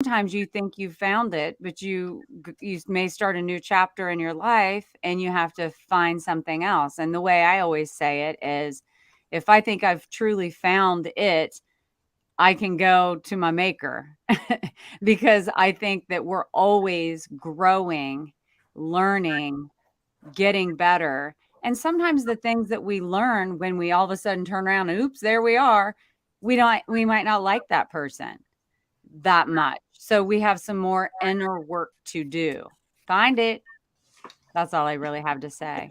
sometimes you think you found it, but you may start a new chapter in your life and you have to find something else. And the way I always say it is, if I think I've truly found it, I can go to my maker because I think that we're always growing, learning, getting better. And sometimes the things that we learn when we all of a sudden turn around and oops, there we are, we might not like that person that much. So we have some more inner work to do. Find it. That's all I really have to say.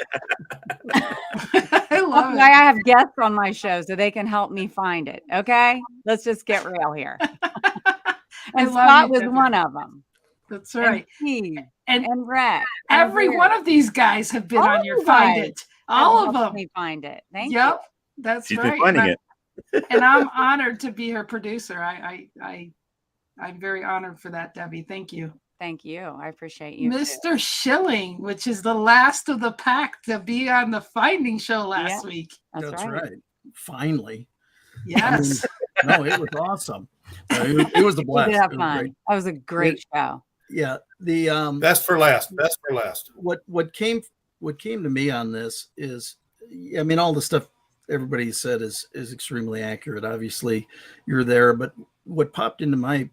I That's love why it. I have guests on my show so they can help me find it. Okay? Let's just get real here. I And love Scott you, was Debbie. one of them. That's And right. Steve And and Rex and every one Rick. of these guys have been All on of your you Find guys It. have All of helped them. me find it. Thank you. Yep, that's She's been right. finding it. And I'm honored to be her producer. I'm very honored for that, Debbie. Thank you. Thank you. I appreciate you too. Mr. Schilling, which is the last of the pack to be on the Finding Show last Yeah, week. That's right. Finally. Yes. No, it was awesome. It was a We blast. did have It was fun. great. That was a great show. Yeah. The Best for last. Best for last. what came to me on this is, I mean, all the stuff everybody said is extremely accurate. Obviously, you're there, but what popped into my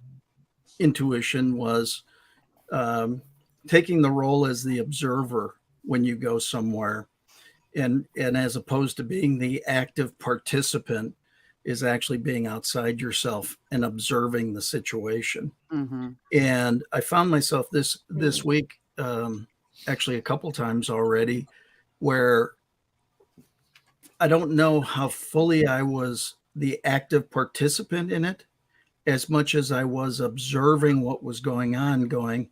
intuition was taking the role as the observer when you go somewhere, and as opposed to being the active participant, is actually being outside yourself and observing the situation. Mm-hmm. And I found myself this week, actually a couple times already, where I don't know how fully I was the active participant in it as much as I was observing what was going on, going,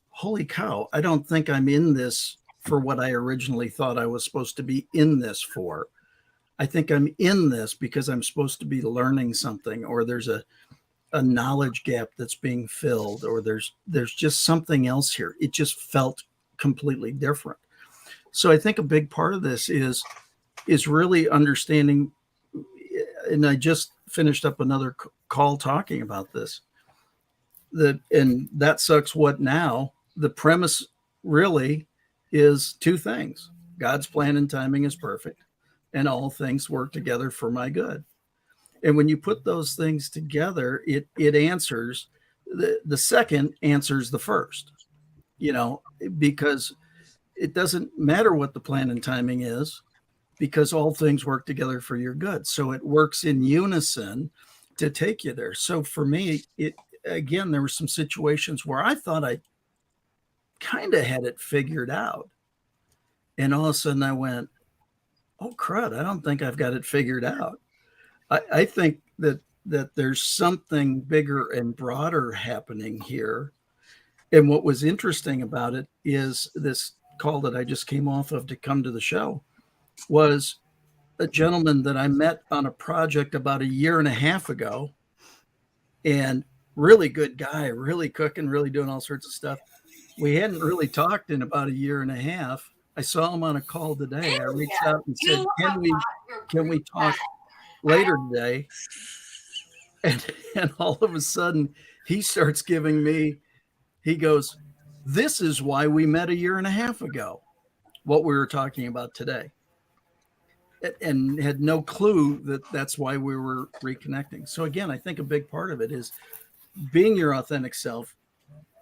holy cow, I don't think I'm in this for what I originally thought I was supposed to be in this for. I think I'm in this because I'm supposed to be learning something, or there's a knowledge gap that's being filled, or there's just something else here. It just felt completely different. So I think a big part of this is really understanding, and I just finished up another call talking about this. And that sucks what now? The premise really is two things. God's plan and timing is perfect, and all things work together for my good. And when you put those things together, it answers the second answers the first, because it doesn't matter what the plan and timing is, because all things work together for your good. So it works in unison to take you there. So for me, again, there were some situations where I thought I kind of had it figured out. And all of a sudden I went, oh crud, I don't think I've got it figured out. I think that there's something bigger and broader happening here. And what was interesting about it is this call that I just came off of to come to the show was a gentleman that I met on a project about a year and a half ago, and really good guy, really cooking, really doing all sorts of stuff. We hadn't really talked in about a year and a half. I saw him on a call today. I reached out and said, can we talk later today? And all of a sudden he starts giving me, he goes, this is why we met a year and a half ago, what we were talking about today. And had no clue that that's why we were reconnecting. So again, I think a big part of it is being your authentic self,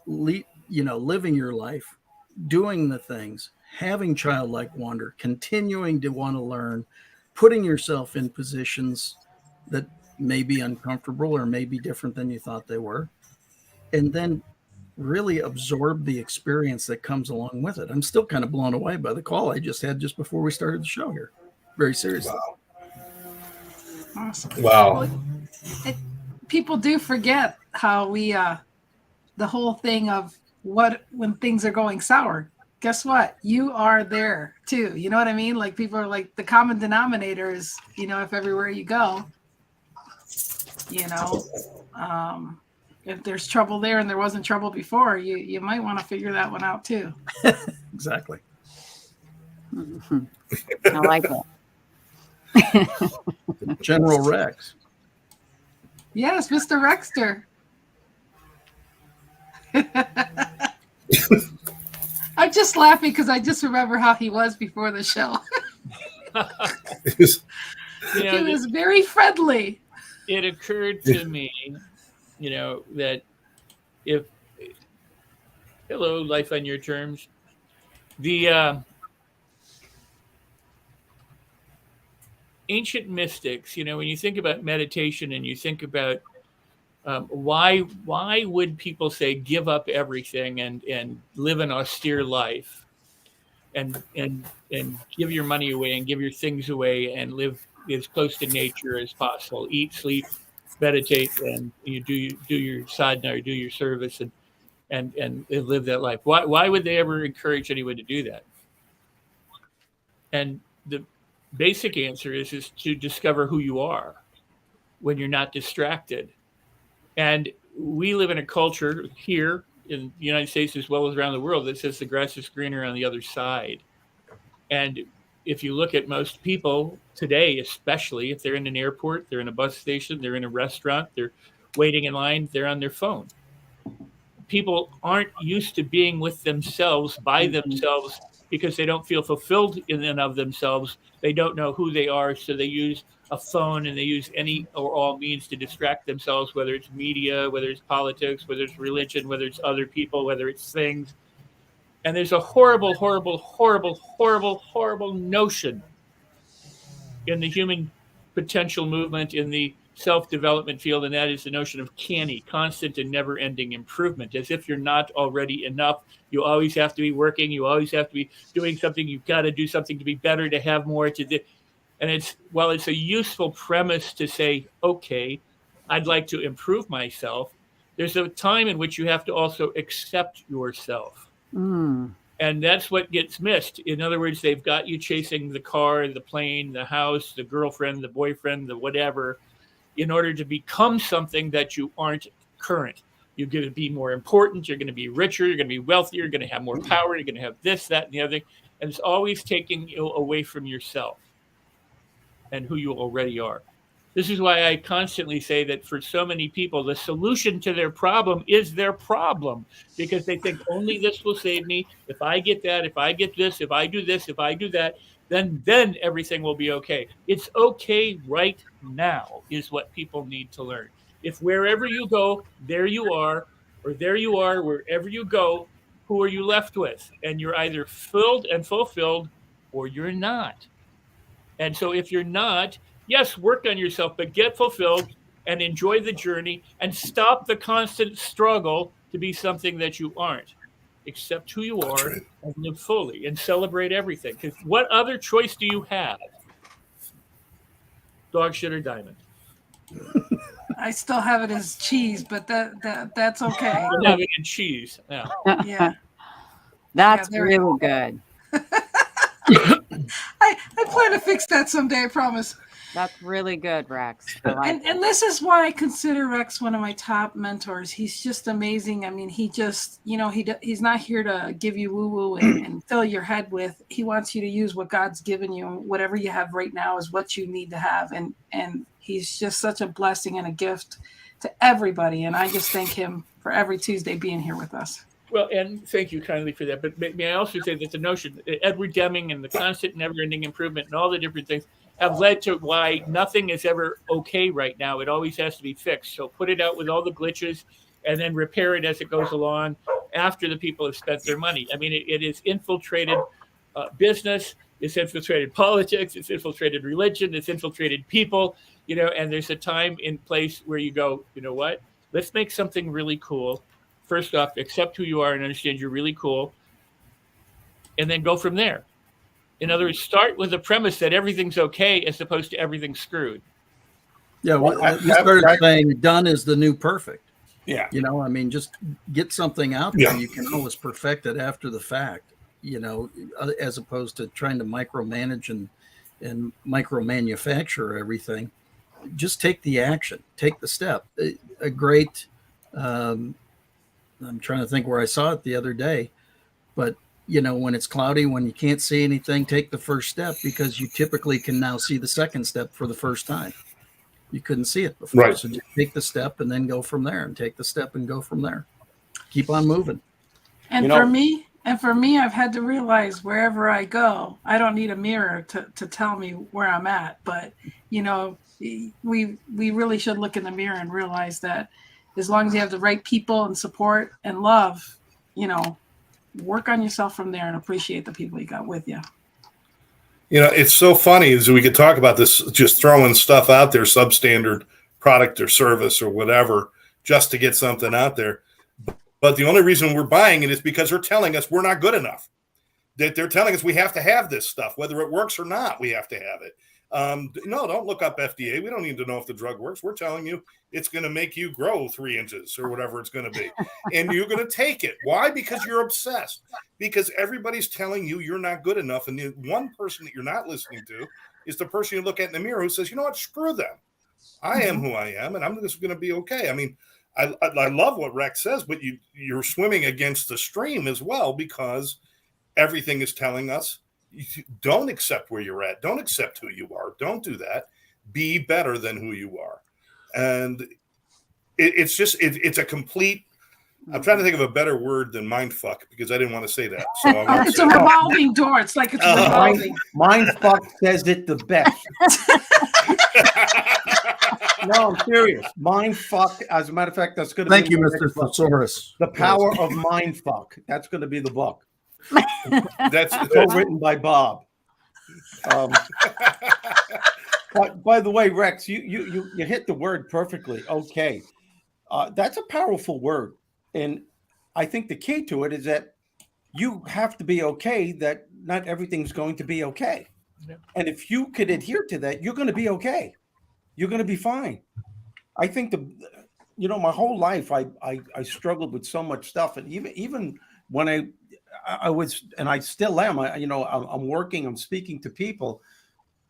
living your life, doing the things, having childlike wonder, continuing to want to learn, putting yourself in positions that may be uncomfortable or may be different than you thought they were, and then really absorb the experience that comes along with it. I'm still kind of blown away by the call I just had just before we started the show here. Very seriously. Wow. Awesome. Wow. Well, people do forget how the whole thing of when things are going sour. Guess what? You are there too. You know what I mean? Like, people are like, the common denominator is, if everywhere you go, if there's trouble there and there wasn't trouble before, you might want to figure that one out too. Exactly. I like it. General Rex. Yes, Mr. Rexter. I'm just laughing because I just remember how he was before the show. You know, He was very friendly. it occurred to me, you know, that if hello, life on your terms, the ancient mystics, you know, when you think about meditation and you think about why would people say give up everything and live an austere life and give your money away and give your things away and live as close to nature as possible, eat, sleep, meditate, and you do your sadhana or do your service and live that life. Why would they ever encourage anyone to do that? And the basic answer is to discover who you are when you're not distracted. And we live in a culture here in the United States as well as around the world that says the grass is greener on the other side. And if you look at most people today, especially if they're in an airport, they're in a bus station, they're in a restaurant, they're waiting in line, they're on their phone. People aren't used to being with themselves by themselves because they don't feel fulfilled in and of themselves. They don't know who they are, so they use a phone and they use any or all means to distract themselves, whether it's media, whether it's politics, whether it's religion, whether it's other people, whether it's things. And there's a horrible, horrible, horrible, horrible, horrible notion in the human potential movement in the self-development field, and that is the notion of canny, constant and never-ending improvement, as if you're not already enough. You always have to be working. You always have to be doing something. You've got to do something to be better, to have more, to do. And while it's a useful premise to say, okay, I'd like to improve myself, there's a time in which you have to also accept yourself. Mm. And that's what gets missed. In other words, they've got you chasing the car, the plane, the house, the girlfriend, the boyfriend, the whatever, in order to become something that you aren't current. You're going to be more important. You're going to be richer. You're going to be wealthier. You're going to have more power. You're going to have this, that, and the other thing. And it's always taking you away from yourself and who you already are. This is why I constantly say that for so many people, the solution to their problem is their problem, because they think only this will save me. If I get that, if I get this, if I do this, if I do that, then everything will be okay. It's okay right now is what people need to learn. If wherever you go, there you are, or there you are, wherever you go, who are you left with? And you're either filled and fulfilled or you're not. And so if you're not, yes, work on yourself, but get fulfilled and enjoy the journey and stop the constant struggle to be something that you aren't. Accept who you are and live fully and celebrate everything. Because what other choice do you have? Dog shit or diamond? I still have it as cheese, but that's okay. You have it in cheese. Yeah. Yeah. That's Yeah, really good. I plan to fix that someday, I promise. That's really good, Rex. I like And this is why I consider Rex one of my top mentors. He's just amazing. I mean, he just, he's not here to give you woo-woo and fill your head with. He wants you to use what God's given you. Whatever you have right now is what you need to have. And he's just such a blessing and a gift to everybody. And I just thank him for every Tuesday being here with us. Well, and thank you kindly for that. But may I also say that the notion, Edward Deming and the constant never-ending improvement and all the different things have led to why nothing is ever okay right now. It always has to be fixed. So put it out with all the glitches and then repair it as it goes along after the people have spent their money. I mean, it is infiltrated business, it's infiltrated politics, it's infiltrated religion, it's infiltrated people, and there's a time and place where you go, you know what? Let's make something really cool. First off, accept who you are and understand you're really cool, and then go from there. In other words, start with the premise that everything's okay as opposed to everything's screwed. Yeah, we started saying done is the new perfect. Yeah. I mean, just get something out there. You can always perfect it after the fact, as opposed to trying to micromanage and micro-manufacture everything. Just take the action, take the step. A great, I'm trying to think where I saw it the other day, but when it's cloudy, when you can't see anything, take the first step, because you typically can now see the second step for the first time. You couldn't see it before. Right. So just take the step and then go from there, and take the step and go from there. keep on moving. And You for know- me, I've had to realize wherever I go, I don't need a mirror to tell me where I'm at. But we really should look in the mirror and realize that as long as you have the right people and support and love, work on yourself from there and appreciate the people you got with you. It's so funny as we could talk about this, just throwing stuff out there, substandard product or service or whatever, just to get something out there. But the only reason we're buying it is because they're telling us we're not good enough. That they're telling us we have to have this stuff, whether it works or not, we have to have it. No, don't look up FDA. We don't need to know if the drug works. We're telling you it's going to make you grow 3 inches or whatever it's going to be. And you're going to take it. Why? Because you're obsessed. Because everybody's telling you you're not good enough. And the one person that you're not listening to is the person you look at in the mirror who says, you know what, screw them. I am who I am, and I'm just going to be okay. I mean, I love what Rex says, but you're swimming against the stream as well, because everything is telling us don't accept where you're at. Don't accept who you are. Don't do that. Be better than who you are. And it's a complete, I'm trying to think of a better word than mind fuck, because I didn't want to say that. So I won't It's say a it. revolving door. It's like it's revolving. Mind fuck says it the best. No, I'm serious. Mind fuck. As a matter of fact, that's going to Thank be you, my Mr. next book. Thesaurus. The Power of Mind Fuck. That's going to be the book. That's Co-written by Bob. By the way, Rex, you hit the word perfectly. Okay. That's a powerful word. And I think the key to it is that you have to be okay that not everything's going to be okay. Yeah. And if you could adhere to that, you're going to be okay. You're going to be fine. I think my whole life I struggled with so much stuff, and even when I was, and I still am, I'm working, I'm speaking to people,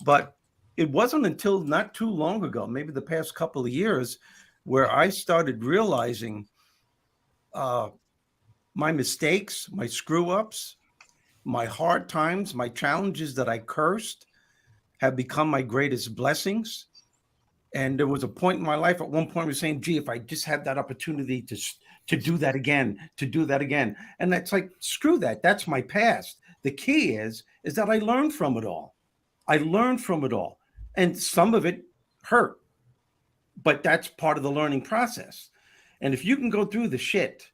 but it wasn't until not too long ago, maybe the past couple of years, where I started realizing my mistakes, my screw ups, my hard times, my challenges that I cursed have become my greatest blessings. And there was a point in my life at one point where saying, gee, if I just had that opportunity to do that again, And that's like, screw that. That's my past. The key is that I learned from it all. And some of it hurt, but that's part of the learning process. And if you can go through the shit,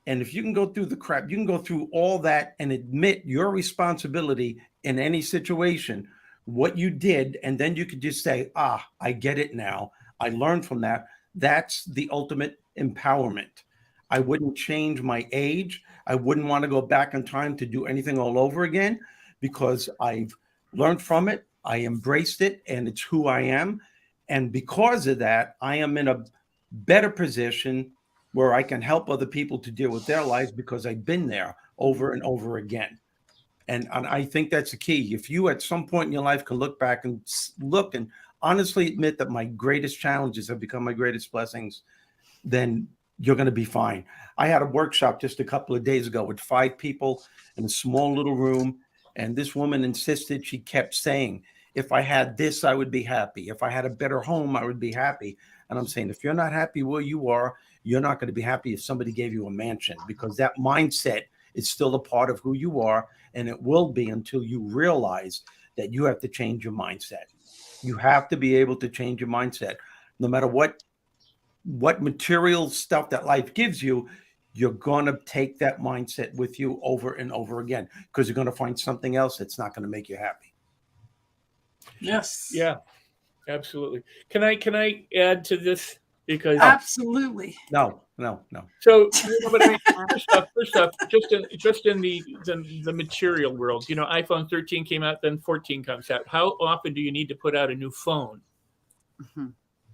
and if you can go through the crap, you can go through all that and admit your responsibility in any situation, what you did, and then you could just say, I get it now. I learned from that. That's the ultimate empowerment. I wouldn't change my age. I wouldn't want to go back in time to do anything all over again, because I've learned from it. I embraced it, and it's who I am. And because of that, I am in a better position where I can help other people to deal with their lives, because I've been there over and over again. And I think that's the key. If you at some point in your life can look back and honestly admit that my greatest challenges have become my greatest blessings, then you're going to be fine. I had a workshop just a couple of days ago with 5 people in a small little room. And this woman insisted, she kept saying, if I had this, I would be happy. If I had a better home, I would be happy. And I'm saying, if you're not happy where you are, you're not going to be happy if somebody gave you a mansion, because that mindset is still a part of who you are. And it will be until you realize that you have to change your mindset. You have to be able to change your mindset. No matter what material stuff that life gives you, you're going to take that mindset with you over and over again, because you're going to find something else that's not going to make you happy. Yes. Yeah, absolutely. Can I add to this? Because Absolutely. No. so, but I mean, first off, just in the material world, iPhone 13 came out, then 14 comes out. How often do you need to put out a new phone? Mm-hmm.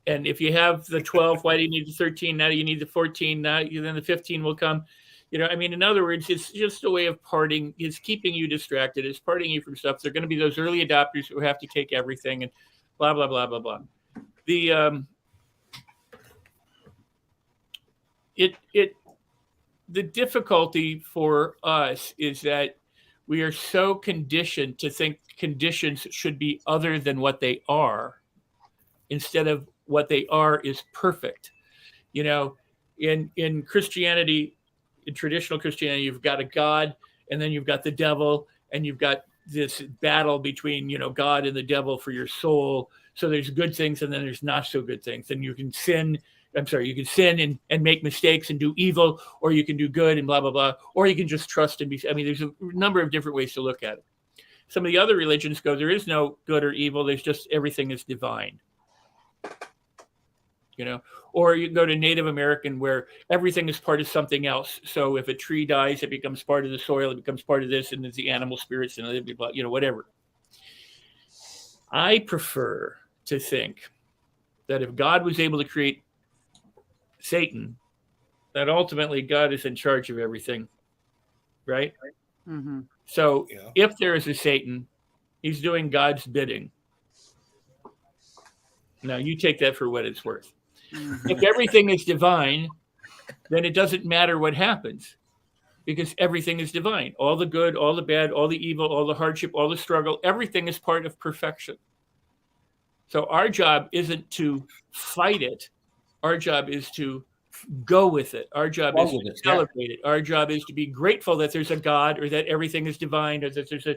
And if you have the 12, why do you need the 13? Now you need the 14. Now then the 15 will come. In other words, it's just a way of parting. It's keeping you distracted. It's parting you from stuff. They're going to be those early adopters who have to take everything and blah, blah, blah, blah, blah. The difficulty for us is that we are so conditioned to think conditions should be other than what they are, instead of what they are is perfect. In Christianity, in traditional Christianity, you've got a God, and then you've got the devil, and you've got this battle between, God and the devil for your soul. So there's good things, and then there's not so good things. And you can sin. You can sin and make mistakes and do evil, or you can do good and blah, blah, blah, or you can just trust and be. There's a number of different ways to look at it. Some of the other religions go, there is no good or evil. There's just everything is divine. Or you can go to Native American where everything is part of something else. So if a tree dies, it becomes part of the soil, it becomes part of this, and there's the animal spirits and blah, whatever. I prefer to think that if God was able to create Satan, that ultimately God is in charge of everything, right? Mm-hmm. So if there is a Satan, he's doing God's bidding. Now you take that for what it's worth. Mm-hmm. If everything is divine, then it doesn't matter what happens, because everything is divine. All the good, all the bad, all the evil, all the hardship, all the struggle, everything is part of perfection. So our job isn't to fight it. Our job is to go with it. Our job is to celebrate it. Our job is to be grateful that there's a God, or that everything is divine, or that there's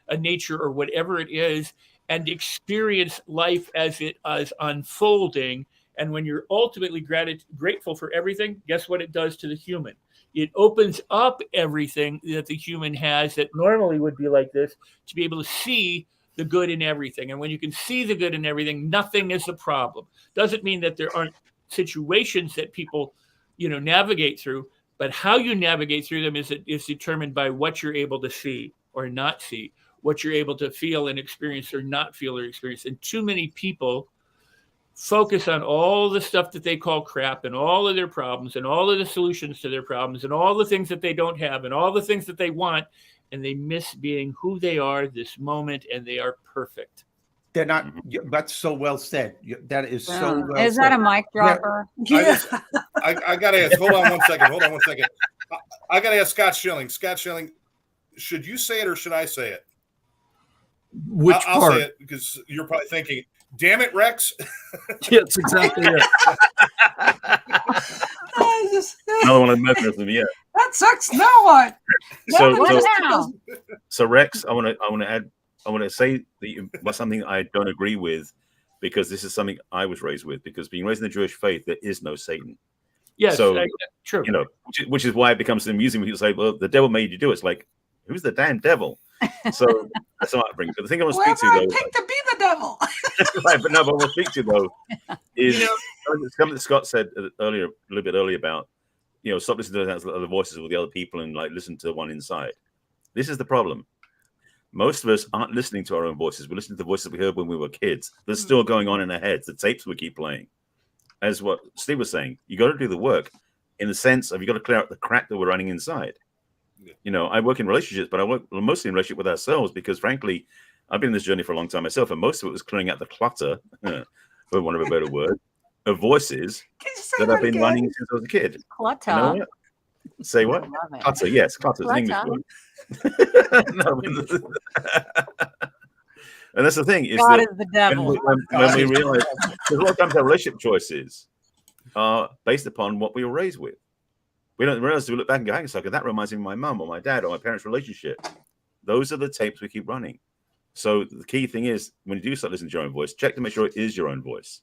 a nature, or whatever it is, and experience life as it is unfolding. And when you're ultimately grateful for everything, guess what it does to the human? It opens up everything that the human has that normally would be like this, to be able to see the good in everything. And when you can see the good in everything, nothing is a problem. Doesn't mean that there aren't situations that people, navigate through, but how you navigate through them is determined by what you're able to see or not see, what you're able to feel and experience or not feel or experience. And too many people focus on all the stuff that they call crap, and all of their problems, and all of the solutions to their problems, and all the things that they don't have, and all the things that they want, and they miss being who they are this moment, and they are perfect. They're not. That's so well said. That is so well said. Is that a mic dropper? Yeah. I got to ask. Hold on one second. I got to ask Scott Schilling. Scott Schilling, should you say it or should I say it? Which I'll part? say it, because you're probably thinking, damn it, Rex. Yes, exactly it. Another one of Methodism, yeah. That sucks. Now what? So Rex, I want to say something I don't agree with, because this is something I was raised with. Because being raised in the Jewish faith, there is no Satan. Yes, so true. Which is why it becomes amusing when people say, "Well, the devil made you do it." It's like, who's the damn devil? So that's what I bring. But the thing I want to speak to, though, pick to be the devil. right? But no, but what I want to speak to, though, is something that Scott said earlier, a little bit earlier about, stop listening to the other voices of the other people and listen to the one inside. This is the problem. Most of us aren't listening to our own voices. We're listening to the voices we heard when we were kids. They're still going on in our heads. The tapes we keep playing. As what Steve was saying, you got to do the work in the sense of you got to clear out the crap that we're running inside. I work in relationships, but I work mostly in relationship with ourselves, because frankly, I've been in this journey for a long time myself, and most of it was clearing out the clutter, for want of a better word, of voices that I've been running since I was a kid. Clutter. Say what? Clutter, yes, clutter is an English word. And that's the thing, is God that is the devil. When we realize, because a lot of times our relationship choices are based upon what we were raised with. We don't realize, we look back and go, hang on a second, that reminds me of my mum or my dad or my parents' relationship. Those are the tapes we keep running. So the key thing is, when you do start listening to your own voice, check to make sure it is your own voice,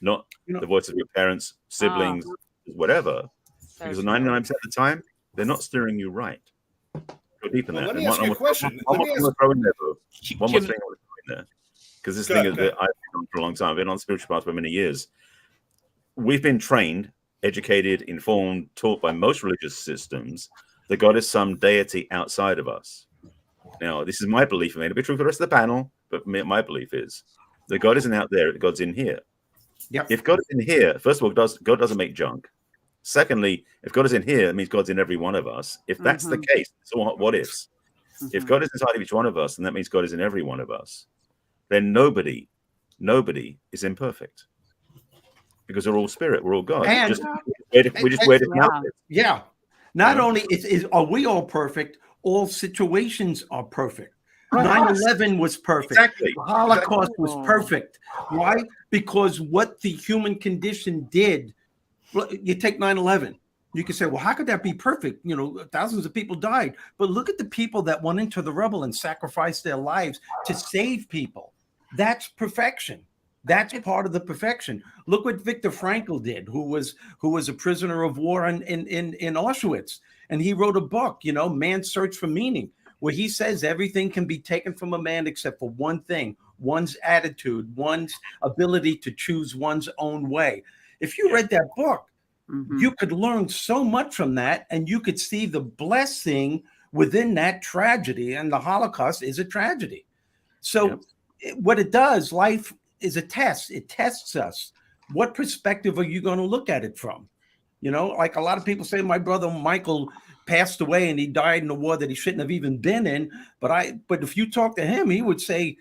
not the voice of your parents, siblings, whatever. Because 99% of the time, they're not steering you right. Go deep in that. Let me ask you a question. One more thing I'll throw in there, because this thing is that I've been on for a long time. I've been on the spiritual path for many years. We've been trained, educated, informed, taught by most religious systems that God is some deity outside of us. Now, this is my belief. It may not be true for the rest of the panel, but my belief is that God isn't out there, that God's in here. Yep. If God is in here, first of all, God doesn't make junk. Secondly, if God is in here, it means God's in every one of us. If that's the case, so what ifs? If God is inside of each one of us, then that means God is in every one of us. Then nobody is imperfect, because we're all spirit, we're all God. And we just wear different outfits. Yeah. Not only are we all perfect, all situations are perfect. 9/11 was perfect. Exactly. The Holocaust was perfect. Why? Because what the human condition did. You take 9/11. You can say, well, how could that be perfect? You know, thousands of people died. But look at the people that went into the rubble and sacrificed their lives to save people. That's perfection. That's part of the perfection. Look what Viktor Frankl did, who was a prisoner of war in Auschwitz. And he wrote a book, you know, Man's Search for Meaning, where he says everything can be taken from a man except for one thing, one's attitude, one's ability to choose one's own way. If you read that book, you could learn so much from that, and you could see the blessing within that tragedy. And the Holocaust is a tragedy. So what it does, life is a test. It tests us. What perspective are you going to look at it from? You know, like a lot of people say, my brother Michael passed away and he died in a war that he shouldn't have even been in. But if you talk to him, he would say,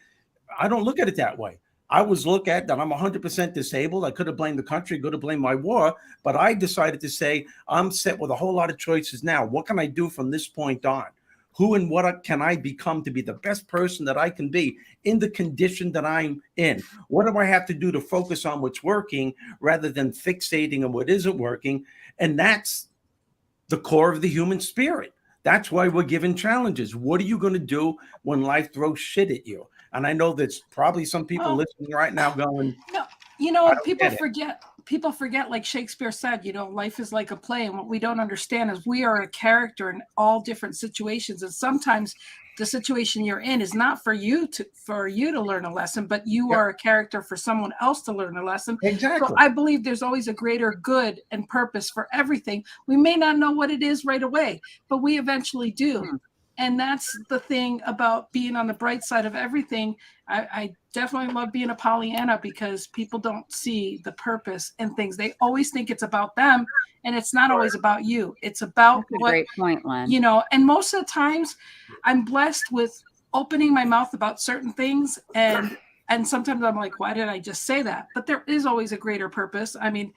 I don't look at it that way. I was look at that I'm 100% disabled. I could have blamed the country, could have blamed my war, but I decided to say I'm set with a whole lot of choices now. What can I do from this point on? Who and what can I become to be the best person that I can be in the condition that I'm in? What do I have to do to focus on what's working rather than fixating on what isn't working? And that's the core of the human spirit. That's why we're given challenges. What are you going to do when life throws shit at you? And I know there's probably some people listening right now going, no, you know, people forget, like Shakespeare said, you know, life is like a play. And what we don't understand is we are a character in all different situations. And sometimes the situation you're in is not for you to learn a lesson, but you are a character for someone else to learn a lesson. Exactly. So I believe there's always a greater good and purpose for everything. We may not know what it is right away, but we eventually do. And that's the thing about being on the bright side of everything. I definitely love being a Pollyanna because people don't see the purpose in things. They always think it's about them, and it's not always about you. It's about what, great point, Len. You know, and most of the times I'm blessed with opening my mouth about certain things. And sometimes I'm like, why did I just say that? But there is always a greater purpose. I mean,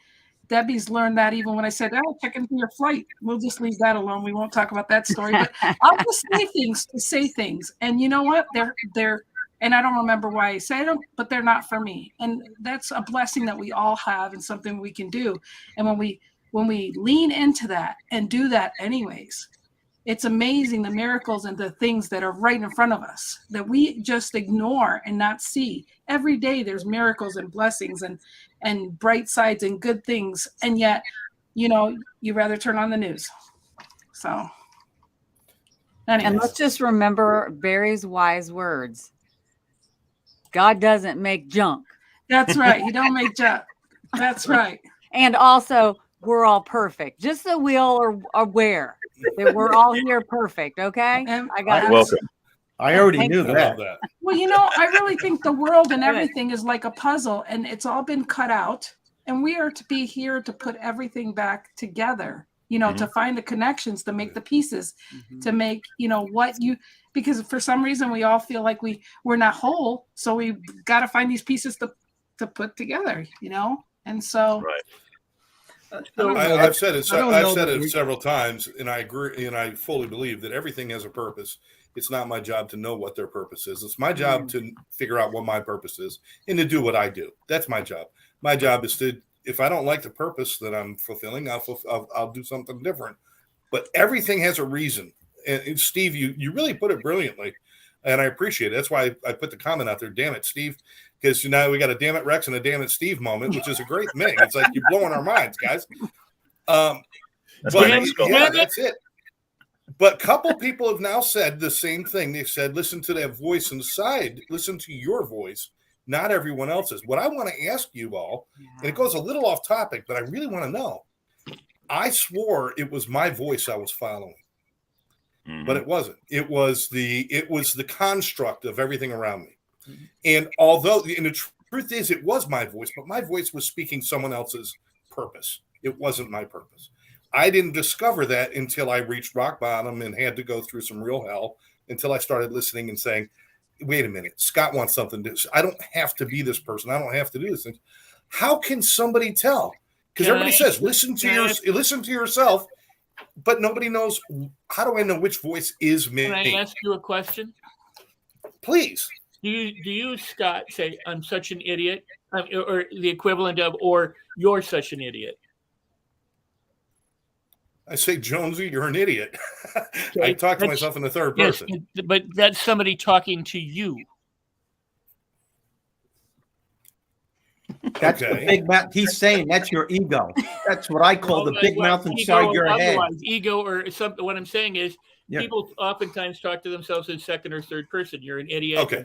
Debbie's learned that even when I said, oh, check into your flight. We'll just leave that alone. We won't talk about that story. But I'll just say things to say things. And you know what? They're and I don't remember why I say them, but they're not for me. And that's a blessing that we all have and something we can do. And when we lean into that and do that anyways, it's amazing the miracles and the things that are right in front of us that we just ignore and not see. Every day there's miracles and blessings and bright sides and good things. And yet, you know, you rather turn on the news. So anyways. And let's just remember Barry's wise words. God doesn't make junk. That's right. He don't make junk. That's right. And also, we're all perfect. Just so we all are aware that we're all here perfect. Okay. I got welcome. I already knew that. Well, you know, I really think the world and everything is like a puzzle, and it's all been cut out. And we are to be here to put everything back together, you know, to find the connections, to make the pieces, to make, you know, because for some reason we all feel like we're not whole. So we got to find these pieces to put together, you know? And so. Right. I've said it several times, and I agree, and I fully believe that everything has a purpose. It's not my job to know what their purpose is. It's my job to figure out what my purpose is and to do what I do. That's my job. My job is to, if I don't like the purpose that I'm fulfilling, I'll do something different. But everything has a reason. And Steve, you really put it brilliantly, and I appreciate it. That's why I put the comment out there. Damn it, Steve. Because now we got a damn it Rex and a damn it Steve moment, which is a great thing. It's like you're blowing our minds, guys. That's it. But a couple people have now said the same thing. They've said, listen to that voice inside. Listen to your voice, not everyone else's. What I want to ask you all, and it goes a little off topic, but I really want to know. I swore it was my voice I was following. But it wasn't. It was the construct of everything around me. And the truth is, it was my voice, but my voice was speaking someone else's purpose. It wasn't my purpose. I didn't discover that until I reached rock bottom and had to go through some real hell until I started listening and saying, wait a minute, Scott wants something. I don't have to be this person. I don't have to do this. How can somebody tell? Because everybody says, listen to yourself, but nobody knows. How do I know which voice is me? Can I ask you a question? Please. Do you, Scott, say, I'm such an idiot, or the equivalent of, or you're such an idiot? I say, Jonesy, you're an idiot. Okay, I talk to myself in the third yes, person. but that's somebody talking to you. That's Okay. the big mouth. He's saying that's your ego. That's what I call the big mouth inside ego your or head. otherwise, ego or something. What I'm saying is, Yeah. people oftentimes talk to themselves in second or third person. You're an idiot. Okay.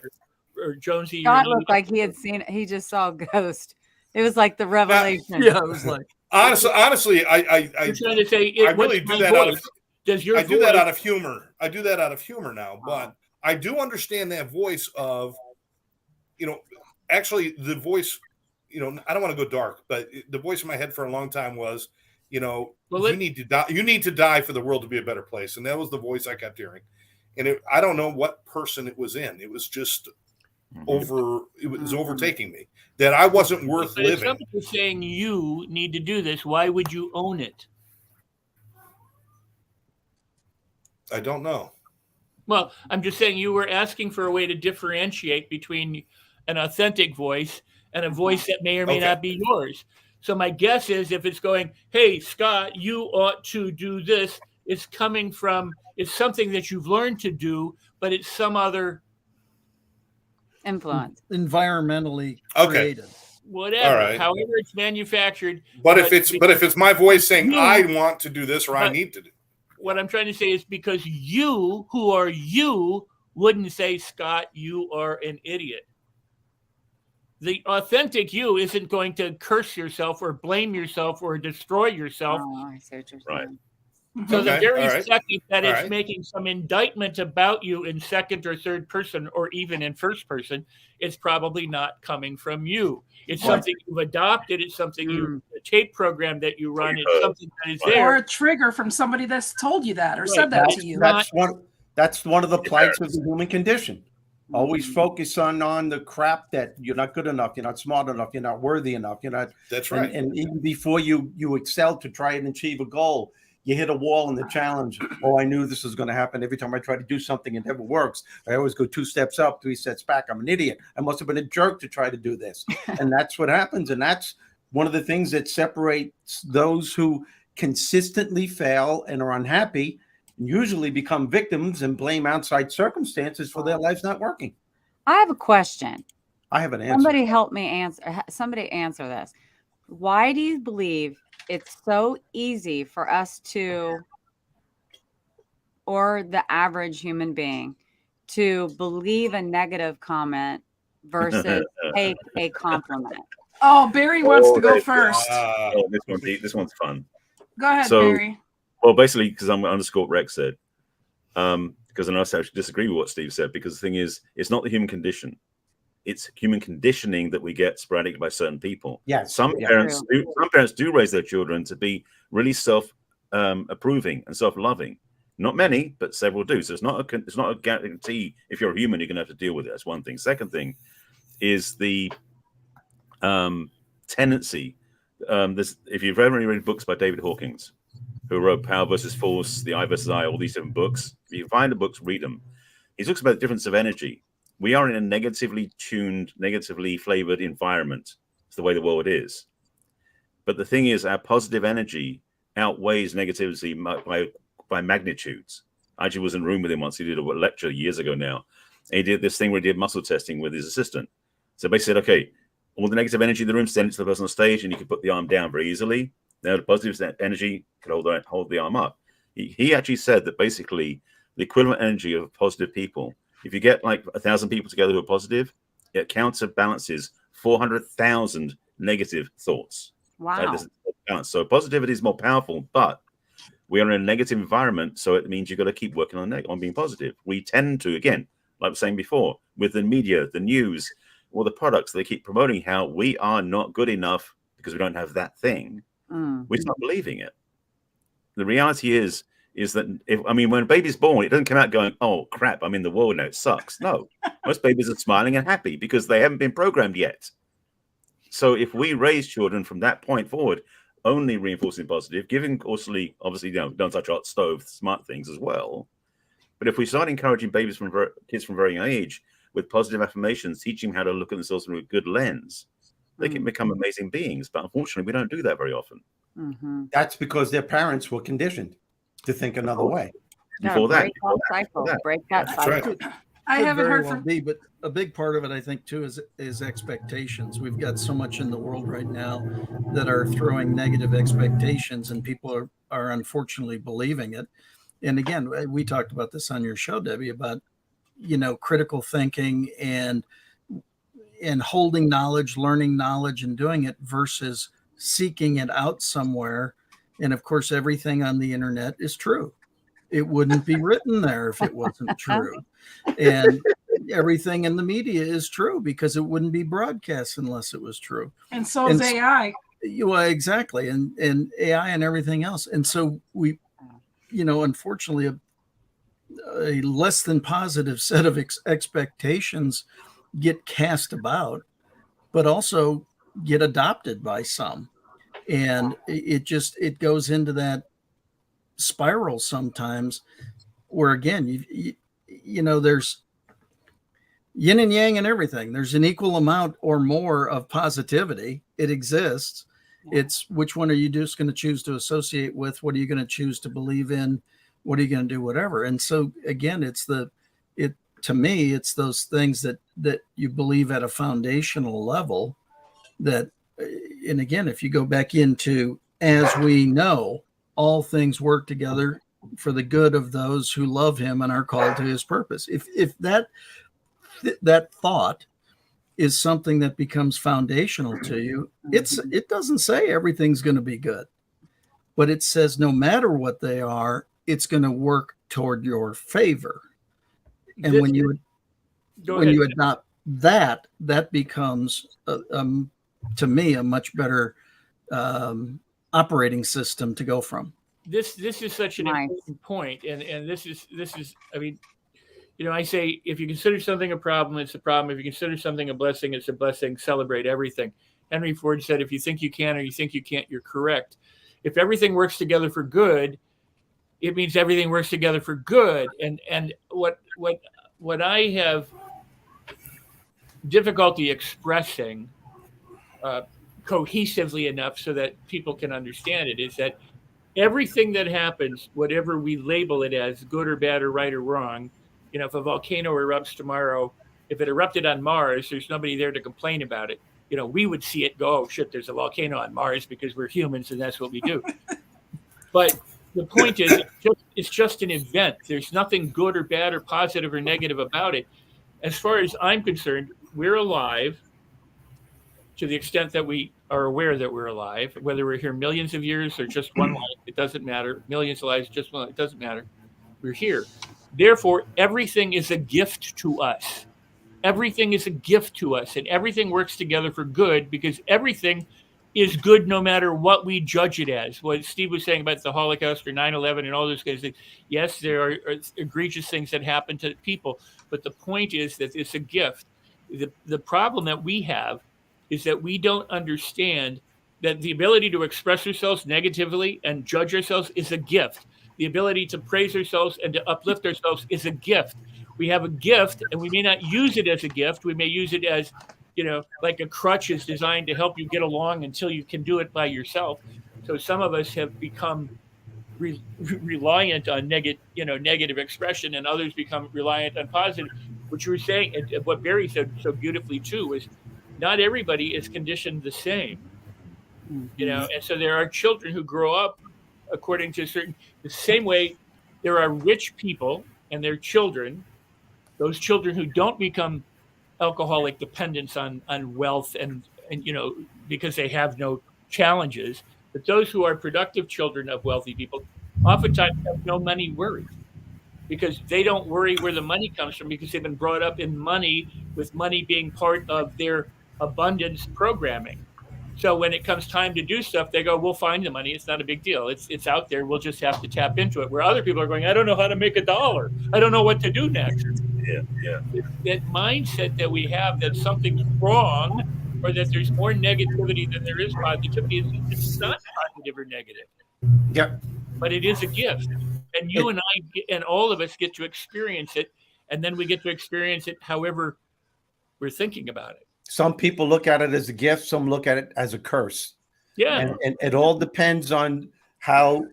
Or Jonesy, you're Scott an looked idiot. like he had seen it. He just saw a ghost. It was like the revelation. Yeah, it was like Honestly, I You're trying to say, I really do that out of does your I do voice, that out of humor. I do that out of humor now, but Oh. I do understand that voice of, actually the voice, I don't want to go dark, but the voice in my head for a long time was, you need to die. You need to die for the world to be a better place. And that was the voice I kept hearing. And I don't know what person it was in. It was just it was overtaking me, that I wasn't worth but if living. somebody's saying you need to do this, why would you own it? I don't know. Well, I'm just saying you were asking for a way to differentiate between an authentic voice and a voice that may or may not be yours. So my guess is, if it's going, hey, Scott, you ought to do this, it's something that you've learned to do, but it's some other Influence. environmentally created. whatever. All right. However it's manufactured. But if it's my voice saying I want to do this or I need to do. What I'm trying to say is, because you, who are you, wouldn't say, Scott, you are an idiot. The authentic you isn't going to curse yourself or blame yourself or destroy yourself. Oh, I see what you're Right. saying. So the very right. second that All it's right. making some indictment about you in second or third person or even in first person, it's probably not coming from you. It's something you've adopted. It's something a tape program that you run. It's something that is there. Or a trigger from somebody that's told you that or Right. said that to you. That's one of the plights of the human condition. Always focus on the crap that you're not good enough, you're not smart enough, you're not worthy enough, you're not. That's right. And even before you excel to try and achieve a goal, you hit a wall in the challenge. Oh, I knew this was going to happen. Every time I try to do something, it never works. I always go 2 steps up, 3 steps back. I'm an idiot. I must have been a jerk to try to do this. And that's what happens. And that's one of the things that separates those who consistently fail and are unhappy, and usually become victims and blame outside circumstances for their lives not working. I have a question. I have an answer. Somebody help me answer. Somebody answer this. Why do you believe it's so easy for us to, or the average human being, to believe a negative comment versus take a compliment? Oh, Barry wants to go first. This one's fun. Go ahead, So- Barry. Well, basically, because I'm underscore what Rex said, because I actually disagree with what Steve said, because the thing is, it's not the human condition. It's human conditioning that we get sporadic by certain people. Yes. Some parents do raise their children to be really self-approving and self-loving. Not many, but several do. So it's not a guarantee. If you're a human, you're going to have to deal with it. That's one thing. Second thing is the tendency. If you've ever read books by David Hawkins, who wrote Power versus Force, The I versus I, all these different books, if you find the books, read them. He talks about the difference of energy. We are in a negatively tuned, negatively flavored environment. It's the way the world is. But the thing is, our positive energy outweighs negativity by magnitudes. I actually was in a room with him once. He did a lecture years ago now. And he did this thing where he did muscle testing with his assistant. So basically said, okay, all the negative energy in the room, send it to the person on stage, and you can put the arm down very easily. Now the positive energy can hold the arm up. He actually said that basically the equivalent energy of positive people, if you get like 1,000 people together who are positive, it counterbalances 400,000 negative thoughts. Wow. So positivity is more powerful, but we are in a negative environment, so it means you've got to keep working on being positive. We tend to, again, like I was saying before, with the media, the news, or the products, they keep promoting how we are not good enough because we don't have that thing. We start believing it. The reality is that when a baby's born, it doesn't come out going, oh crap, I'm in the world now, it sucks. No, most babies are smiling and happy because they haven't been programmed yet. So if we raise children from that point forward, only reinforcing positive, giving obviously, don't touch hot stove, smart things as well. But if we start encouraging kids from very young age with positive affirmations, teaching them how to look at themselves through a good lens, they can become amazing beings. But unfortunately, we don't do that very often. Mm-hmm. That's because their parents were conditioned to think another way. Before that, break that cycle. Break that That's right. cycle. I Could haven't very heard well from. be, but a big part of it, I think, too, is expectations. We've got so much in the world right now that are throwing negative expectations, and people are unfortunately believing it. And again, we talked about this on your show, Debbie, about critical thinking and holding knowledge, learning knowledge, and doing it versus seeking it out somewhere. And of course, everything on the internet is true. It wouldn't be written there if it wasn't true. And everything in the media is true because it wouldn't be broadcast unless it was true. And so is AI. Well, exactly. And AI and everything else. And so we, unfortunately, a less than positive set of expectations get cast about, but also get adopted by some. And it goes into that spiral sometimes where, again, there's yin and yang and everything. There's an equal amount or more of positivity. It exists. It's which one are you just going to choose to associate with? What are you going to choose to believe in? What are you going to do? Whatever. And so again, to me, it's those things that you believe at a foundational level that, and again, if you go back into, as we know, all things work together for the good of those who love him and are called to his purpose. If that thought is something that becomes foundational to you, it doesn't say everything's going to be good, but it says no matter what they are, it's going to work toward your favor. And when you adopt that becomes to me a much better operating system to go from. This is such an important point, and this is I mean, I say if you consider something a problem, it's a problem. If you consider something a blessing, it's a blessing. Celebrate everything. Henry Ford said, if you think you can or you think you can't, you're correct. If everything works together for good, it means everything works together for good. And what I have difficulty expressing cohesively enough so that people can understand it is that everything that happens, whatever we label it as, good or bad or right or wrong, if a volcano erupts tomorrow, if it erupted on Mars, there's nobody there to complain about it. We would see it go, oh shit, there's a volcano on Mars because we're humans and that's what we do. But the point is, it's just an event. There's nothing good or bad or positive or negative about it. As far as I'm concerned, we're alive to the extent that we are aware that we're alive, whether we're here millions of years or just one life, it doesn't matter. Millions of lives, just one life, it doesn't matter. We're here. Therefore, everything is a gift to us. Everything is a gift to us, and everything works together for good because everything is good no matter what we judge it as. What Steve was saying about the Holocaust or 9/11 and all those kinds of things. Yes, there are egregious things that happen to people, but the point is that it's a gift. The problem that we have is that we don't understand that the ability to express ourselves negatively and judge ourselves is a gift. The ability to praise ourselves and to uplift ourselves is a gift. We have a gift, and we may not use it as a gift. We may use it as, like a crutch is designed to help you get along until you can do it by yourself. So some of us have become reliant on negative expression, and others become reliant on positive. What you were saying, and what Barry said so beautifully too, is not everybody is conditioned the same. And so there are children who grow up according to the same way there are rich people and their children, those children who don't become alcoholic dependents on wealth and because they have no challenges, but those who are productive children of wealthy people oftentimes have no money worries because they don't worry where the money comes from because they've been brought up in money, with money being part of their abundance programming. So when it comes time to do stuff, they go, we'll find the money. It's not a big deal. It's out there. We'll just have to tap into it. Where other people are going, I don't know how to make $1. I don't know what to do next. Yeah. That mindset that we have that something's wrong or that there's more negativity than there is positivity, it's not positive or negative. Yep. But it is a gift. And you and I and all of us get to experience it. And then we get to experience it however we're thinking about it. Some people look at it as a gift. Some look at it as a curse. Yeah. And it all depends on how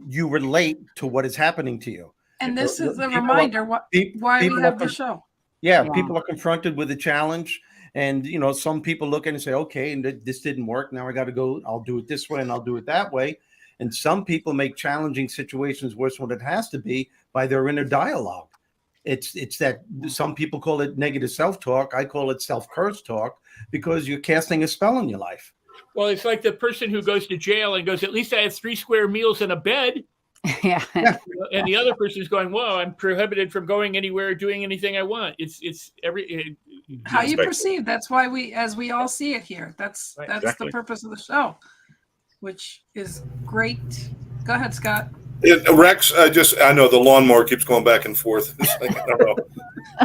you relate to what is happening to you. And this is a People are- reminder why we people have are the con- show. Yeah, Yeah. people are confronted with a challenge, and some people look at it and say, "Okay, and this didn't work. Now I got to go. I'll do it this way, and I'll do it that way." And some people make challenging situations worse than it has to be by their inner dialogue. It's that some people call it negative self-talk. I call it self-curse talk, because you're casting a spell on your life. Well, it's like the person who goes to jail and goes, at least I had 3 square meals and a bed. Yeah. And the other person is going, whoa, I'm prohibited from going anywhere, doing anything I want. It's How you Respect. perceive. That's why as we all see it here. That's Right, exactly. the purpose of the show, which is great. Go ahead, Scott. Rex, I know the lawnmower keeps going back and forth. It's like, I don't know.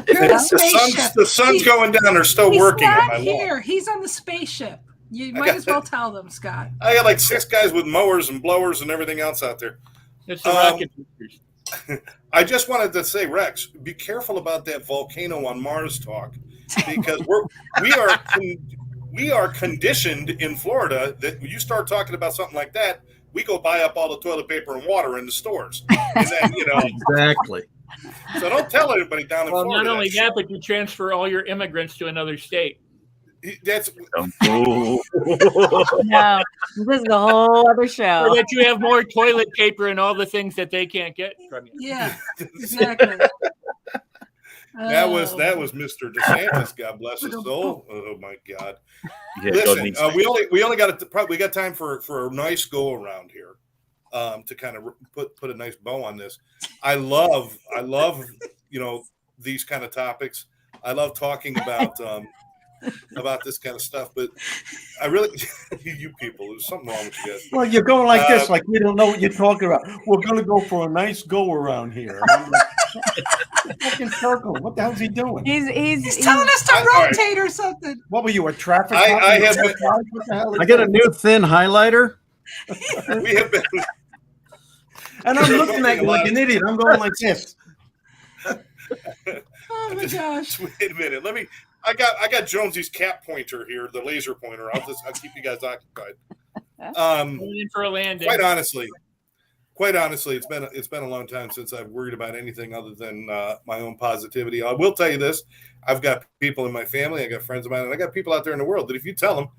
You're in a The spaceship. the sun's going down. They're still He's working on not my lawn. here. He's on the spaceship. You might got as well tell them, Scott. I got like 6 guys with mowers and blowers and everything else out there. it's the rocket boosters. I just wanted to say, Rex, be careful about that volcano on Mars talk, because we are conditioned in Florida that when you start talking about something like that, we go buy up all the toilet paper and water in the stores, and then Exactly. So don't tell anybody down in Well, Florida. not only that, but you transfer all your immigrants to another state. That's Ooh. No, this is a whole other show. So that you have more toilet paper and all the things that they can't get from you. Yeah, exactly. that was Mr. DeSantis. God bless his soul. Oh my God. Yeah, God Listen, needs we only got time for a nice go around here, to kind of put a nice bow on this. I love these kind of topics. I love talking about this kind of stuff, but I really you people, there's something wrong with you guys. Well, you're going like this, like we don't know what you're talking about. We're going to go for a nice go around here. And I'm like, fucking circle. What the hell's he doing? He's telling us to all right. rotate or something. What were you, a traffic I cop? have been- What the hell is I got a that? new thin highlighter. We have been And I'm looking at you like an idiot. I'm going like this. Oh my gosh. Wait a minute. I got Jonesy's cap pointer here, the laser pointer. I'll keep you guys occupied. Going in for a landing. Quite honestly, it's been a long time since I've worried about anything other than my own positivity. I will tell you this: I've got people in my family, I got friends of mine, and I got people out there in the world that if you tell them,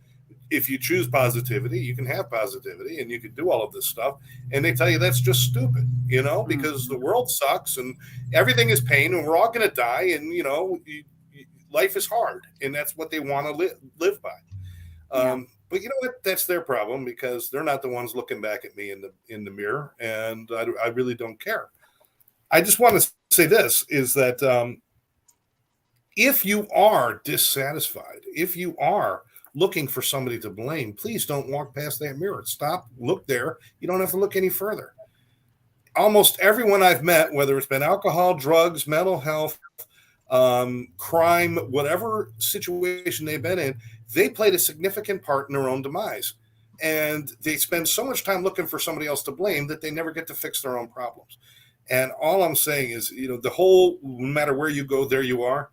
if you choose positivity, you can have positivity and you can do all of this stuff, and they tell you that's just stupid, because the world sucks and everything is pain and we're all going to die, and life is hard, and that's what they want to live by. But you know what? That's their problem, because they're not the ones looking back at me in the mirror, and I really don't care. I just want to say this is that if you are dissatisfied, if you are looking for somebody to blame, please don't walk past that mirror. Stop, look there. You don't have to look any further. Almost everyone I've met, whether it's been alcohol, drugs, mental health, crime, whatever situation they've been in, they played a significant part in their own demise. And they spend so much time looking for somebody else to blame that they never get to fix their own problems. And all I'm saying is, the whole, no matter where you go, there you are.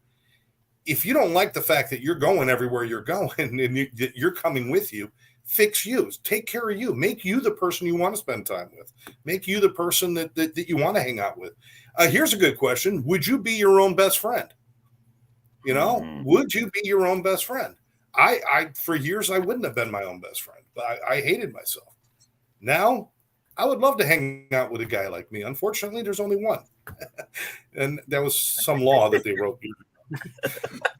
If you don't like the fact that you're going everywhere you're going and you're coming with you, fix you, take care of you, make you the person you want to spend time with, make you the person that you want to hang out with. Here's a good question. Would you be your own best friend? Would you be your own best friend? I for years, I wouldn't have been my own best friend, but I hated myself. Now, I would love to hang out with a guy like me. Unfortunately, there's only one. And that was some law that they wrote.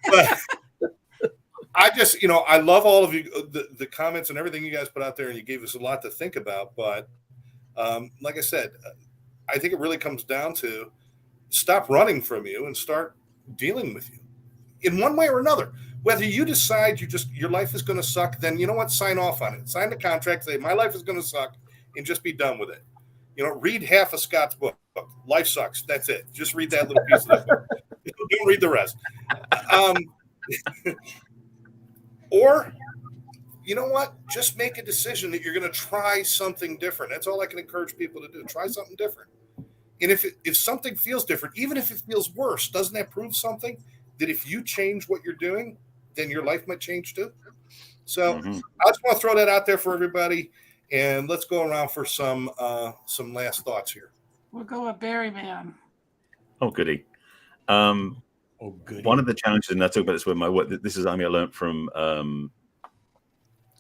But I just, I love all of you, the comments and everything you guys put out there, and you gave us a lot to think about. But like I said, I think it really comes down to stop running from you and start dealing with you in one way or another. Whether you decide your life is going to suck, then you know what? Sign off on it. Sign the contract. Say my life is going to suck, and just be done with it. Read half of Scott's book. Life sucks. That's it. Just read that little piece of the book. Don't read the rest. Or, you know what? Just make a decision that you're going to try something different. That's all I can encourage people to do. Try something different. And if something feels different, even if it feels worse, doesn't that prove something? That if you change what you're doing, then your life might change too? So I just want to throw that out there for everybody, and let's go around for some last thoughts here. We'll go with Barry Man. Oh, goody. Goody. One of the challenges, and I talk about this with my work, this is something I learned from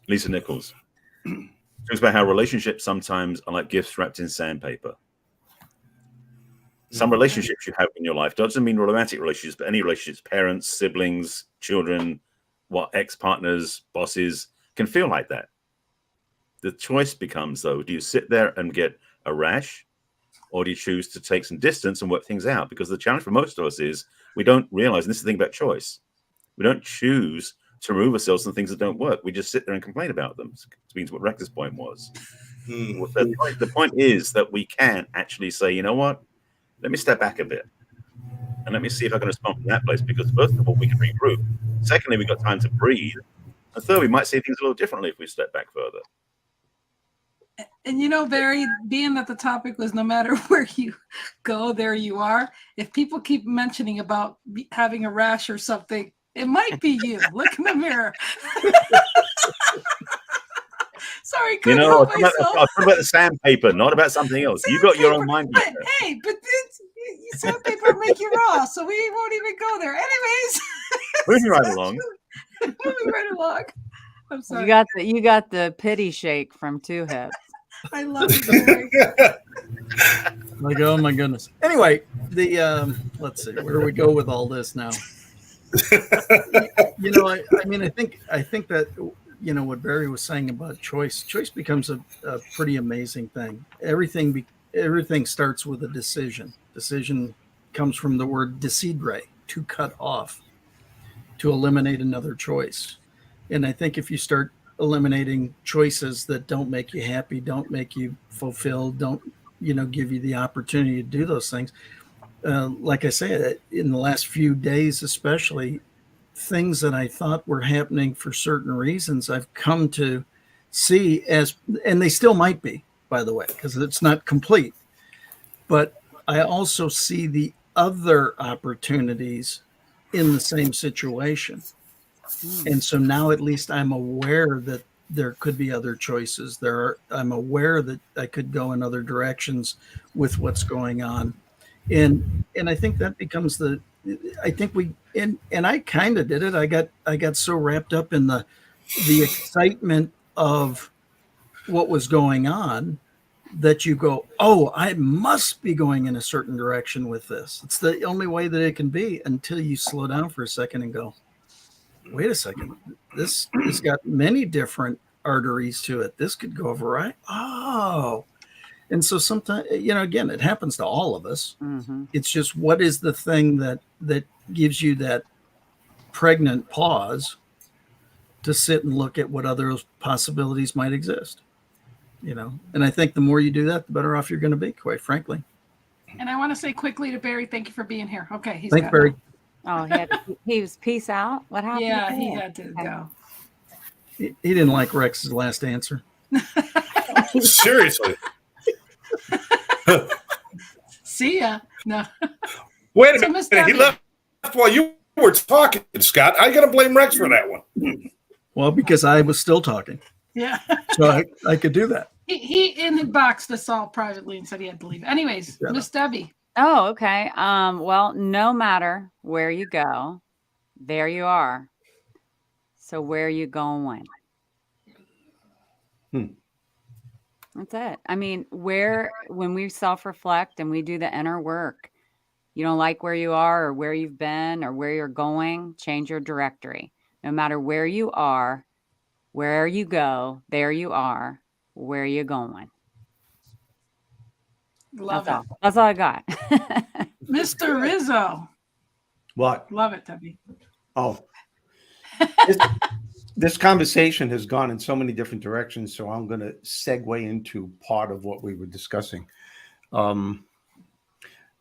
Lisa Nichols. Talks about how relationships sometimes are like gifts wrapped in sandpaper. Some relationships you have in your life doesn't mean romantic relationships, but any relationships, parents, siblings, children, ex-partners, bosses, can feel like that. The choice becomes, though, do you sit there and get a rash, or do you choose to take some distance and work things out? Because the challenge for most of us is we don't realize, and this is the thing about choice, we don't choose to remove ourselves from things that don't work. We just sit there and complain about them. It means what Rex's point was. The point is that we can actually say, you know what? Let me step back a bit and let me see if I can respond from that place. Because first of all, we can regroup. Secondly, we've got time to breathe. And third, we might see things a little differently if we step back further. And you know, Barry, being that the topic was no matter where you go, there you are. If people keep mentioning about having a rash or something, it might be you. Look in the mirror. Sorry, couldn't help myself. I'm talking about the sandpaper, not about something else. You got your own mind. Hey, but sandpaper make you raw, so we won't even go there. Anyways, moving right along. Moving right along. I'm sorry. You got the pity shake from Two Hips. I love it. Like, oh my goodness. Anyway, let's see, where do we go with all this now? You know, I think that, you know, what Barry was saying about choice becomes a pretty amazing thing. Everything starts with a decision. Decision comes from the word decidere, to cut off, to eliminate another choice. And I think if you start eliminating choices that don't make you happy, don't make you fulfilled, don't, you know, give you the opportunity to do those things. Like I said, in the last few days, especially, things that I thought were happening for certain reasons, I've come to see as, and they still might be, by the way, because it's not complete, but I also see the other opportunities in the same situation. And so now at least I'm aware that there could be other choices. I'm aware that I could go in other directions with what's going on. And I think that becomes and I kind of did it. I got so wrapped up in the excitement of what was going on that you go, oh, I must be going in a certain direction with this. It's the only way that it can be, until you slow down for a second and go, wait a second, this has got many different arteries to it. This could go over right. Oh. And so sometimes, you know, again, it happens to all of us. Mm-hmm. It's just, what is the thing that gives you that pregnant pause to sit and look at what other possibilities might exist, you know? And I think the more you do that, the better off you're going to be, quite frankly. And I want to say quickly to Barry, thank you for being here. Okay. Thanks, Barry. Oh, he was peace out. What happened? Yeah, he had to go. He didn't like Rex's last answer. Seriously. See ya. No. Wait a minute. He left while you were talking, Scott. I got to blame Rex for that one. Well, because I was still talking. Yeah. So I could do that. He inboxed us all privately and said he had to leave. Anyways, Miss Debbie. Oh, okay. Well, no matter where you go, there you are. So where are you going? That's it. I mean, when we self-reflect and we do the inner work, you don't like where you are or where you've been or where you're going, change your directory. No matter where you are, where you go, there you are. Where are you going? Love it. That's all I got. Mr. Rizzo. What? Love it, Debbie. Oh. This conversation has gone in so many different directions, so I'm going to segue into part of what we were discussing. One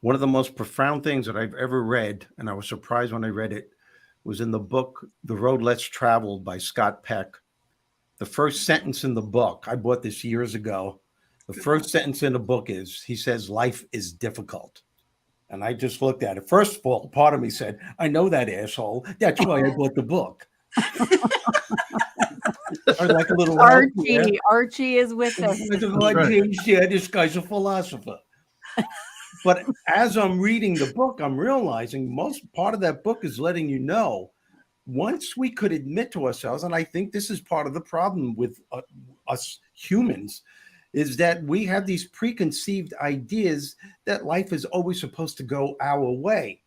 of the most profound things that I've ever read, and I was surprised when I read it, was in the book The Road Less Traveled by Scott Peck. The first sentence in the book, I bought this years ago. The first sentence in the book he says, life is difficult. And I just looked at it. First of all, part of me said, I know that, asshole. That's why I bought the book. Or like a little elf here. Archie is with us. Look at this what week. James here. This guy's a philosopher. But as I'm reading the book, I'm realizing most part of that book is letting you know, once we could admit to ourselves, and I think this is part of the problem with us humans, is that we have these preconceived ideas that life is always supposed to go our way.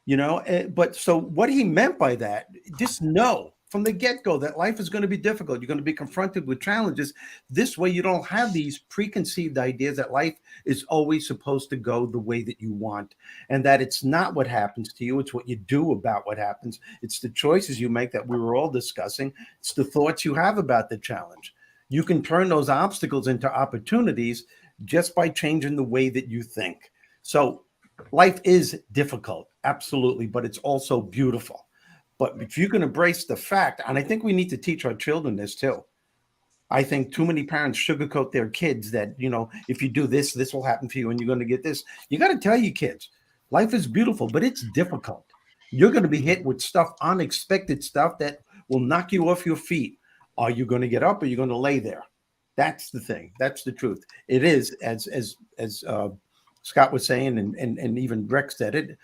You know, but so what he meant by that, just know from the get-go that life is going to be difficult. You're going to be confronted with challenges. This way you don't have these preconceived ideas that life is always supposed to go the way that you want, and that it's not what happens to you, it's what you do about what happens. It's the choices you make that we were all discussing. It's the thoughts you have about the challenge. You can turn those obstacles into opportunities just by changing the way that you think. So life is difficult, absolutely, but it's also beautiful. But if you can embrace the fact, and I think we need to teach our children this too. I think too many parents sugarcoat their kids that, you know, if you do this, this will happen to you and you're going to get this. You got to tell your kids, life is beautiful, but it's difficult. You're going to be hit with stuff, unexpected stuff that will knock you off your feet. Are you going to get up or are you going to lay there? That's the thing. That's the truth. It is, as Scott was saying, and even Rex said it,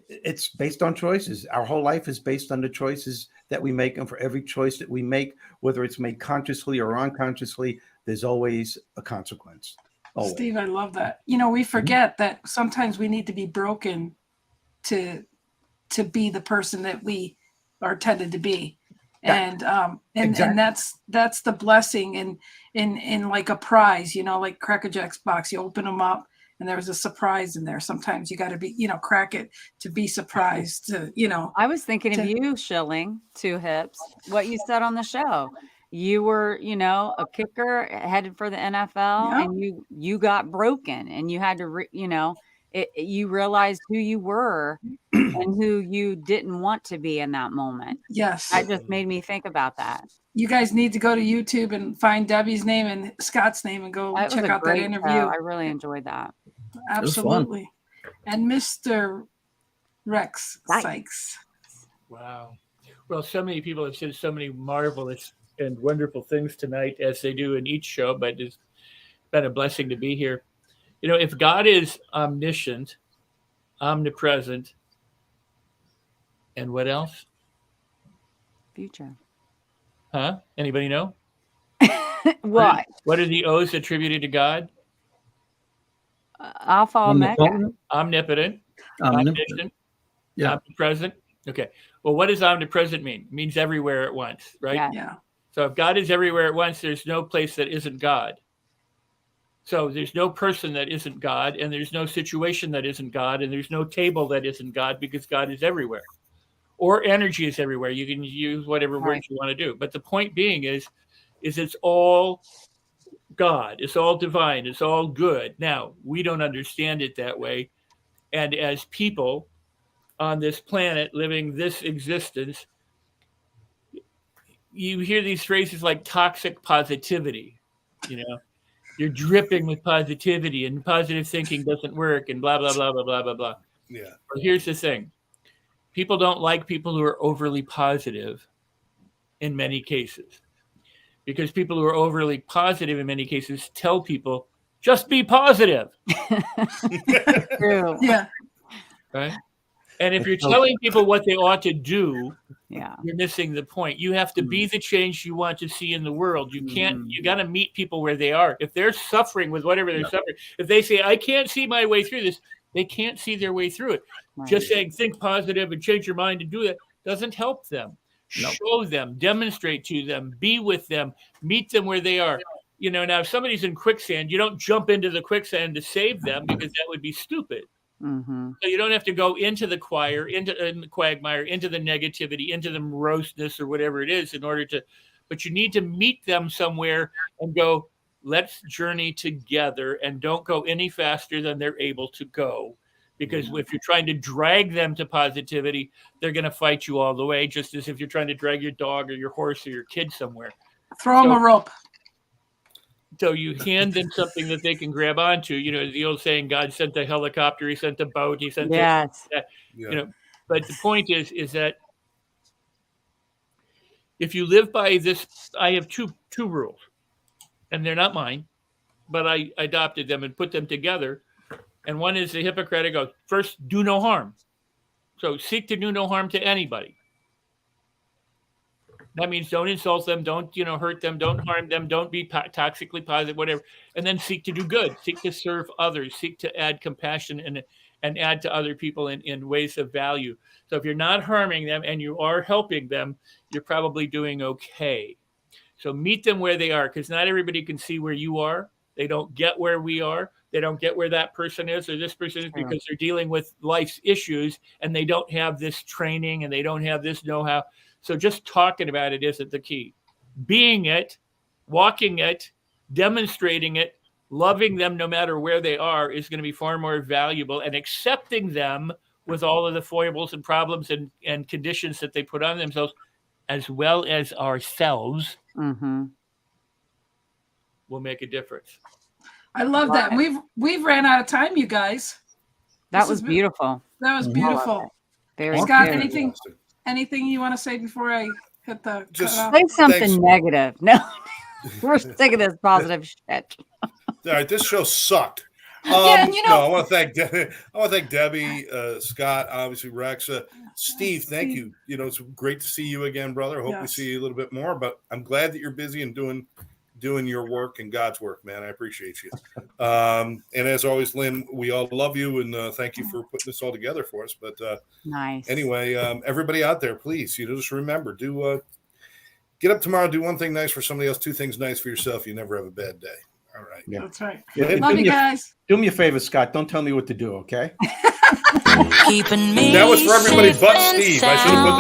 it's based on choices. Our whole life is based on the choices that we make. And for every choice that we make, whether it's made consciously or unconsciously, there's always a consequence. Always. Steve, I love that. You know, we forget that sometimes we need to be broken to be the person that we are tended to be. And Exactly. and that's the blessing in like a prize, you know, like Cracker Jack's box. You open them up and there's a surprise in there. Sometimes you got to be, you know, crack it to be surprised, to, you know. I was thinking of you, Schilling, Two Hips, what you said on the show. You were, you know, a kicker headed for the NFL, Yeah. and you got broken, and you had to, you know, you realized who you were and who you didn't want to be in that moment. Yes. That just made me think about that. You guys need to go to YouTube and find Debbie's name and Scott's name and go That was check a out that great interview. show. I really enjoyed that. Absolutely. And Mr. Rex Sykes. Wow. Well, so many people have said so many marvelous and wonderful things tonight, as they do in each show, but it's been a blessing to be here. You know, if God is omniscient, omnipresent, and what else? Future. Huh? Anybody know? What? What are the O's attributed to God? Alpha Omega. Omnipotent. Omniscient. Yeah. Omnipresent. Okay. Well, what does omnipresent mean? It means everywhere at once, right? Yeah. So if God is everywhere at once, there's no place that isn't God. So there's no person that isn't God, and there's no situation that isn't God, and there's no table that isn't God, because God is everywhere. Or energy is everywhere. You can use whatever words you want to do. But the point being is it's all God. It's all divine. It's all good. Now, we don't understand it that way. And as people on this planet living this existence, you hear these phrases like toxic positivity. You know, you're dripping with positivity and positive thinking doesn't work and blah, blah, blah, blah, blah, blah, blah. Yeah. But here's the thing. People don't like people who are overly positive in many cases, because people who are overly positive in many cases tell people, just be positive. True. Yeah. Right? And if you're telling people what they ought to do, you're missing the point. You have to be the change you want to see in the world. You can't, you got to meet people where they are. If they're suffering with whatever they're suffering, if they say, I can't see my way through this, they can't see their way through it. Right. Just saying, think positive and change your mind and do that doesn't help them. Nope. Show them, demonstrate to them, be with them, meet them where they are. You know, now if somebody's in quicksand, you don't jump into the quicksand to save them, because that would be stupid. Mm-hmm. So you don't have to go into the the quagmire, into the negativity, into the moroseness or whatever it is in order to, but you need to meet them somewhere and go, let's journey together, and don't go any faster than they're able to go. Because if you're trying to drag them to positivity, they're going to fight you all the way, just as if you're trying to drag your dog or your horse or your kid somewhere. Throw them a rope. So you hand them something that they can grab onto. You know, the old saying, God sent a helicopter, he sent a boat, he sent you know. But the point is that If you live by this, I have two rules, and they're not mine, but I adopted them and put them together. And one is the Hippocratic oath. First, do no harm. So seek to do no harm to anybody. That means don't insult them, don't hurt them, don't harm them, don't be toxically positive, whatever. And then seek to do good, seek to serve others, seek to add compassion and add to other people in ways of value. So if you're not harming them and you are helping them, you're probably doing okay. So meet them where they are, because not everybody can see where you are. They don't get where we are. They don't get where that person is or this person is, because they're dealing with life's issues and they don't have this training and they don't have this know-how. So just talking about it isn't the key. Being it, walking it, demonstrating it, loving them no matter where they are is going to be far more valuable, and accepting them with all of the foibles and problems and conditions that they put on themselves, as well as ourselves, will make a difference. I love that. We've ran out of time, you guys. That was beautiful. That was beautiful. Very Scott, good. anything you want to say before I hit the Just cut off? Say something negative. No, we're sick of this positive shit. All right, this show sucked. Yeah, and No, I want to thank Debbie, Scott, obviously Rex, Steve. Thank you. It's great to see you again, brother. Hope we see you a little bit more. But I'm glad that you're busy and doing your work and God's work, man. I appreciate you. And as always, Lynn, we all love you and thank you for putting this all together for us. But nice. Anyway, everybody out there, please, just remember, get up tomorrow, do one thing nice for somebody else, two things nice for yourself. You never have a bad day. All right. Yeah. That's right. Yeah, love you guys. Do me a favor, Scott. Don't tell me what to do, okay? That was for everybody but Steve. I should have put that